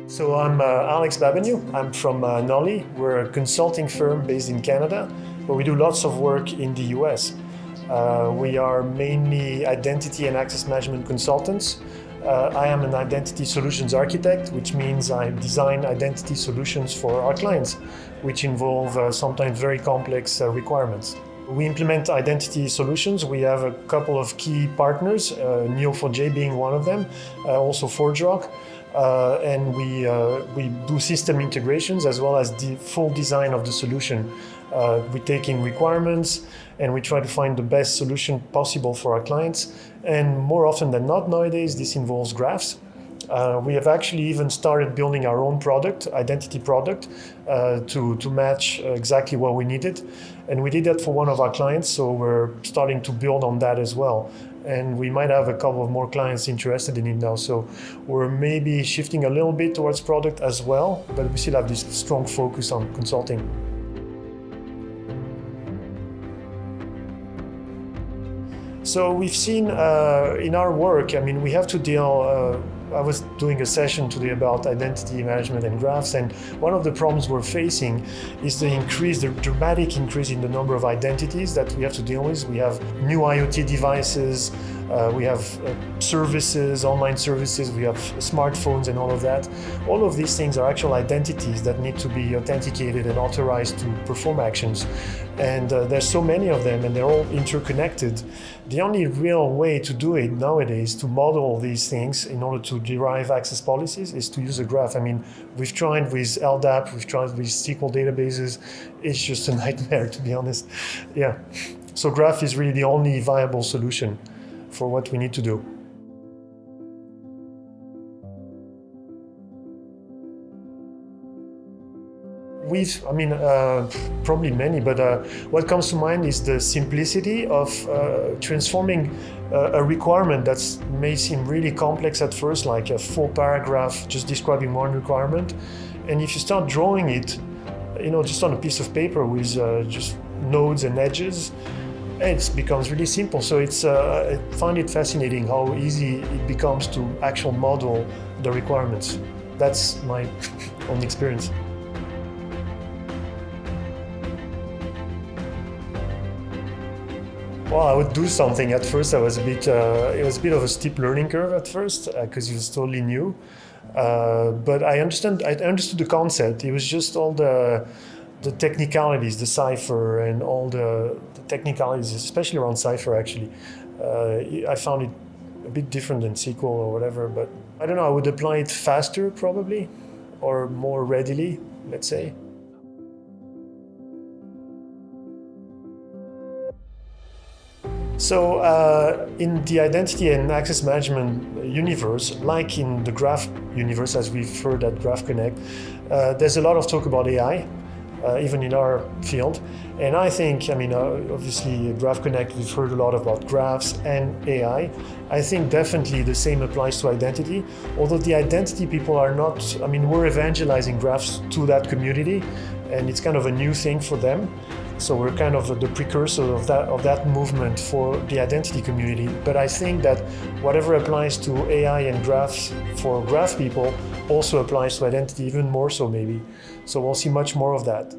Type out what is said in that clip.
So I'm Alex Babeanu. I'm from Nulli. We're a consulting firm based in Canada, but we do lots of work in the US. We are mainly identity and access management consultants. I am an identity solutions architect, which means I design identity solutions for our clients, which involve sometimes very complex requirements. We implement identity solutions. We have a couple of key partners, Neo4j being one of them, also ForgeRock. And we do system integrations as well as the full design of the solution. We take in requirements and we try to find the best solution possible for our clients. And more often than not nowadays, this involves graphs. We have actually even started building our own product, identity product, to match exactly what we needed. And we did that for one of our clients, so we're starting to build on that as well. And we might have a couple of more clients interested in it now. So we're maybe shifting a little bit towards product as well, but we still have this strong focus on consulting. So we've seen in our work, we have to deal, I was doing a session today about identity management and graphs, and one of the problems we're facing is the dramatic increase in the number of identities that we have to deal with. We have new IoT devices, we have services, online services, we have smartphones and all of that. All of these things are actual identities that need to be authenticated and authorized to perform actions. And there's so many of them and they're all interconnected. The only real way to do it nowadays, to model these things in order to derive access policies, is to use a graph. We've tried with LDAP, we've tried with SQL databases. It's just a nightmare, to be honest. Yeah. So graph is really the only viable solution for what we need to do. Probably many, but what comes to mind is the simplicity of transforming a requirement that may seem really complex at first, like a full paragraph just describing one requirement. And if you start drawing it, just on a piece of paper with just nodes and edges, it becomes really simple. So I find it fascinating how easy it becomes to actually model the requirements. That's my own experience. Well, I would do something. At first, it was a bit of a steep learning curve at first because it was totally new. But I understood the concept. It was just all the technicalities, the cipher, and all the technicalities, especially around cipher. Actually, I found it a bit different than SQL or whatever. But I don't know. I would apply it faster, probably, or more readily. Let's say. So in the identity and access management universe, like in the graph universe, as we've heard at GraphConnect, there's a lot of talk about AI, even in our field. And I think, obviously at GraphConnect, we've heard a lot about graphs and AI. I think definitely the same applies to identity, although the identity people are not, we're evangelizing graphs to that community, and it's kind of a new thing for them. So we're kind of the precursor of that movement for the identity community. But I think that whatever applies to AI and graphs for graph people also applies to identity, even more so maybe. So we'll see much more of that.